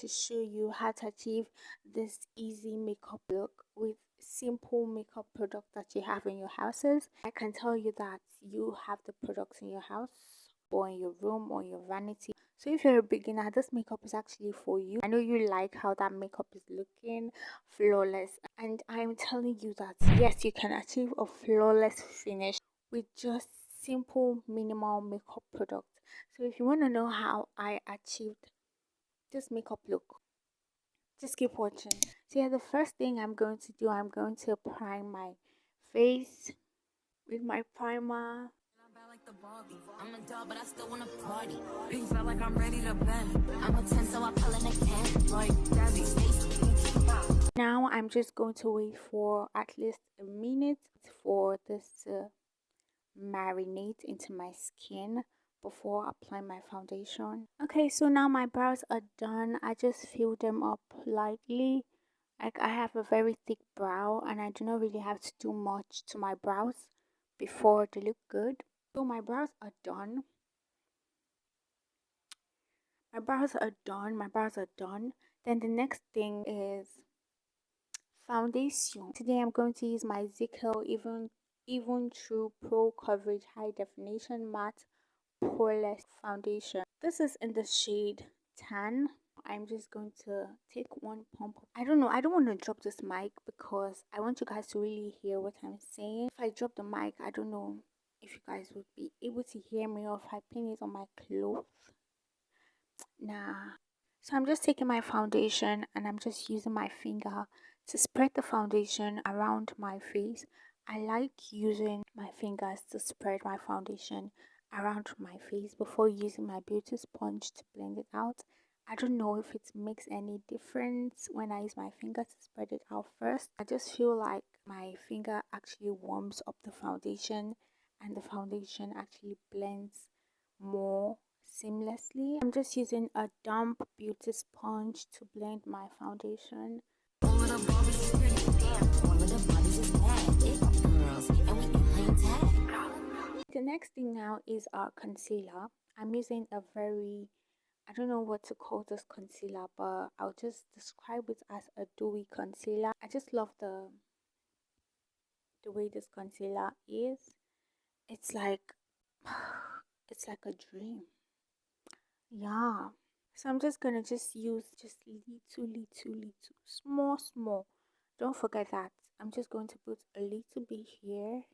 to show you how to achieve this easy makeup look with simple makeup products that you have in your houses. I can tell you that you have the products in your house or in your room or your vanity. So if you're a beginner, this makeup is actually for you. I know you like how that makeup is looking flawless, and I'm telling you that yes, you can achieve a flawless finish with just simple minimal makeup products. So if you want to know how I achieved this makeup look, just keep watching. So yeah, the first thing I'm going to do, I'm going to prime my face with my primer. Like the Barbie. I'm a doll, but I still wanna party. Pink felt like I'm ready to bend. I'm a 10, so I pull in a can. Like Daddy. Now I'm just going to wait for at least a minute for this to marinate into my skin before applying my foundation. Okay, so now my brows are done. I just fill them up lightly. Like, I have a very thick brow and I do not really have to do much to my brows before they look good. So my brows are done. My brows are done. Then the next thing is foundation. Today I'm going to use my Zico even True Pro Coverage High Definition Matte Poreless Foundation. This is in the shade Tan. I'm just going to take one pump. I don't want to drop this mic because I want you guys to really hear what I'm saying. If I drop the mic, I don't know if you guys would be able to hear me, or if I pin it on my clothes. Nah. So I'm just taking my foundation and I'm just using my finger to spread the foundation around my face. I like using my fingers to spread my foundation around my face before using my beauty sponge to blend it out. I don't know if it makes any difference when I use my finger to spread it out first. I just feel like my finger actually warms up the foundation and the foundation actually blends more seamlessly. I'm just using a damp beauty sponge to blend my foundation. The next thing now is our concealer. I'm using a very, I don't know what to call this concealer, but I'll just describe it as a dewy concealer. I just love the way this concealer is. It's like it's like a dream. Yeah. So I'm just gonna use just little, small. Don't forget that. I'm just going to put a little bit here.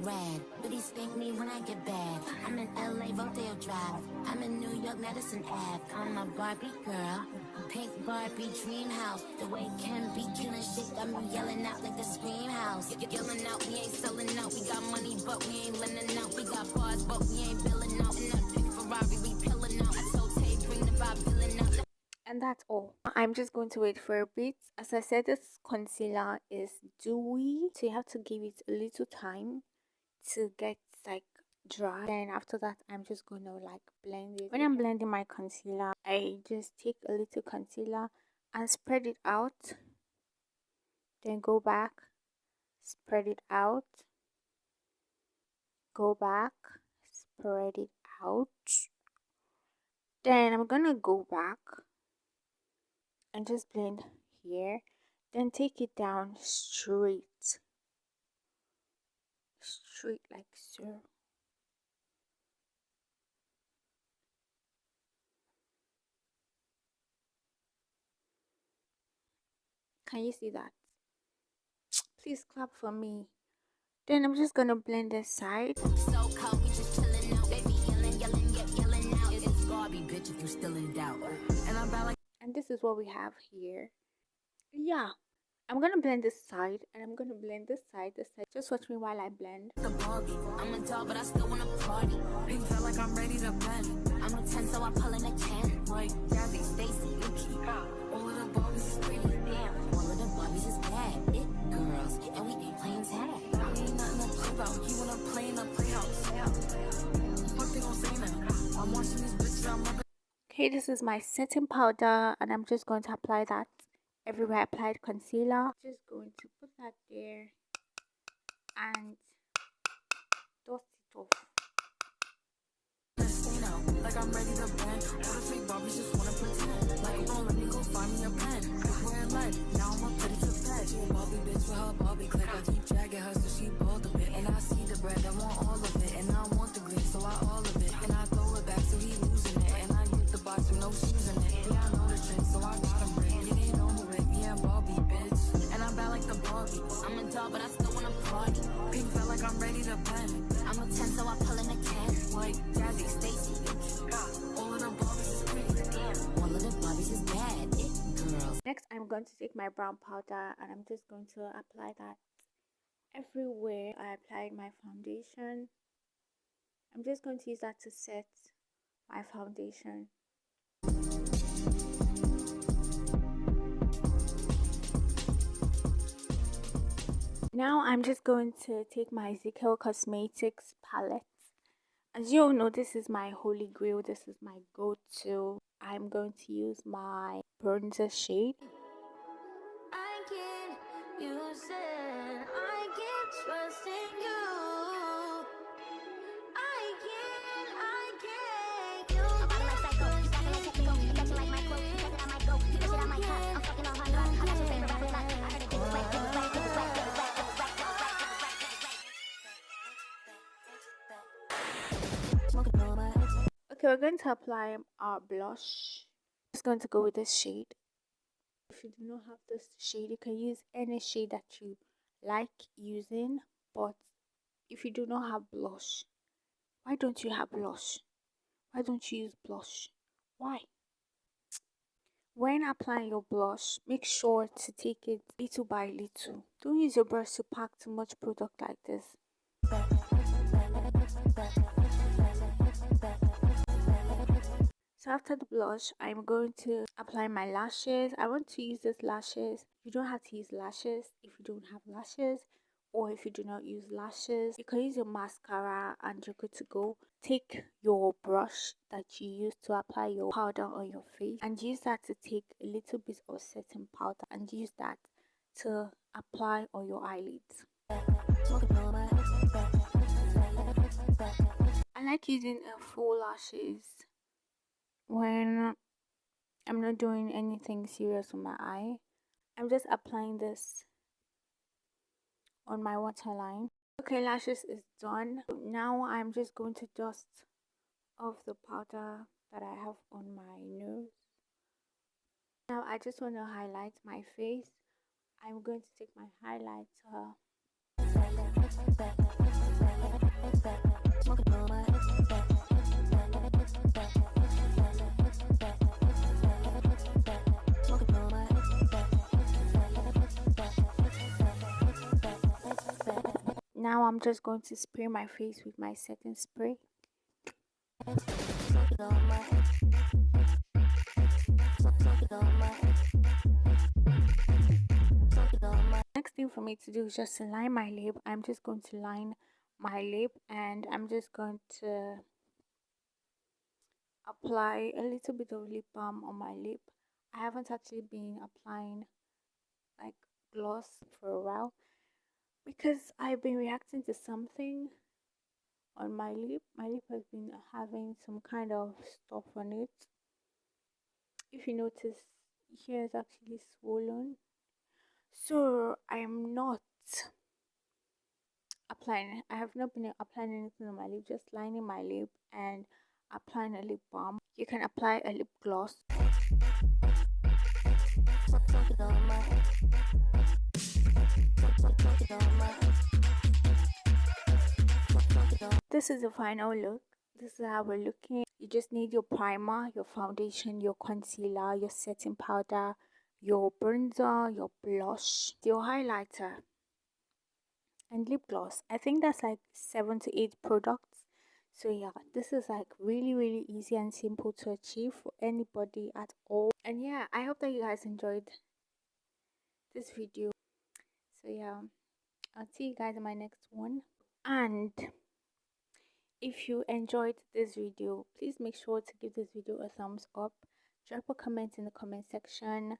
Red, Booty spank me when I get bad. I'm in LA, Rodeo Drive. I'm in New York, Madison Ave. I'm a Barbie girl, pink Barbie dream house. The way Ken be killing shit got me yelling out like the scream house. Yelling out, we ain't selling out. We got money, but we ain't lending out. We got bars, but we ain't billing out. In that pink Ferrari, we pillin' out. I told Tay, bring the vibe, billing out. And that's all. I'm just going to wait for a bit. As I said, this concealer is dewy, so you have to give it a little time to get like dry. Then after that, I'm just gonna like blend it. When I'm blending my concealer, I just take a little concealer and spread it out, then go back, spread it out, go back, spread it out, then I'm gonna go back and just blend here, then take it down straight like so. Can you see that? Please clap for me. Then I'm just gonna blend this side. So cold, we just chillin' out. Baby, yelling out. It's Barbie, bitch, if you still in doubt. And I'm about like. And this is what we have here. Yeah. I'm gonna blend this side and I'm gonna blend this side. Just watch me while I blend. The Barbie. I'm a doll, but I still wanna party. Pink felt like I'm ready to bend. I'm a 10, so I pull in a can. Like Daddy, Stacy, Yuki. All of the Barbies is pretty. Damn. All of the Barbies is bad. It girls, and we ain't playing tag. We ain't nothing to play about. You wanna play in the playhouse? What they gon' say now? I'm watching these bitches. I'm like. Okay, this is my setting powder and I'm just going to apply that everywhere I applied concealer. Just going to put that there and dust it off. Like I'm ready to bend. All the fake Barbies just wanna pretend. Like Next, I'm going to take my brown powder and I'm just going to apply that everywhere I applied my foundation. I'm just going to use that to set my foundation. Now I'm just going to take my Ezekiel Cosmetics palette. As you all know, this is my holy grail. This is my go-to. I'm going to use my bronzer shade. I can't, you said I can't trust in you. I can't, you body like psycho, you acting like technical, you catching like micro, you catching I might go, you catch it on my top, I'm fucking on her nut, I got your favorite rapper's not, I heard it get wet, get wet, get wet, get wet, get wet, get wet, smoking on my ex. Okay, we're going to apply our blush. I'm just going to go with this shade. If you do not have this shade, you can use any shade that you like using, but if you do not have blush, why don't you have blush? Why don't you use blush? Why? When applying your blush, make sure to take it little by little. Don't use your brush to pack too much product like this. So after the blush, I'm going to apply my lashes. I want to use these lashes. You don't have to use lashes if you don't have lashes, or if you do not use lashes, you can use your mascara and you're good to go. Take your brush that you use to apply your powder on your face and use that to take a little bit of setting powder and use that to apply on your eyelids. I like using a full lashes when I'm not doing anything serious on my eye. I'm just applying this on my waterline. Okay, lashes is done. Now I'm just going to dust off the powder that I have on my nose. Now I just want to highlight my face. I'm going to take my highlighter. Now I'm just going to spray my face with my setting spray. Next thing for me to do is just to line my lip. I'm just going to line my lip and I'm just going to apply a little bit of lip balm on my lip. I haven't actually been applying like gloss for a while because I've been reacting to something on my lip. My lip has been having some kind of stuff on it. If you notice, here is actually swollen. So I'm not applying. I have not been applying anything on my lip, just lining my lip and applying a lip balm. You can apply a lip gloss. This is the final look. This is how we're looking. You just need your primer, your foundation, your concealer, your setting powder, your bronzer, your blush, your highlighter, and lip gloss. I think that's like 7 to 8 products. So yeah, this is like really easy and simple to achieve for anybody at all. And yeah, I hope that you guys enjoyed this video. So yeah, I'll see you guys in my next one. And if you enjoyed this video, please make sure to give this video a thumbs up. Drop a comment in the comment section.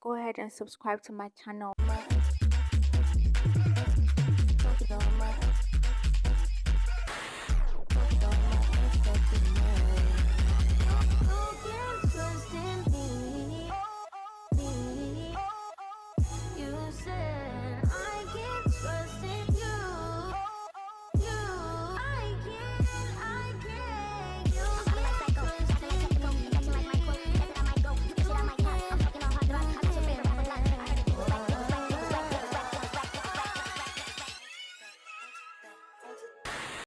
Go ahead and subscribe to my channel. You said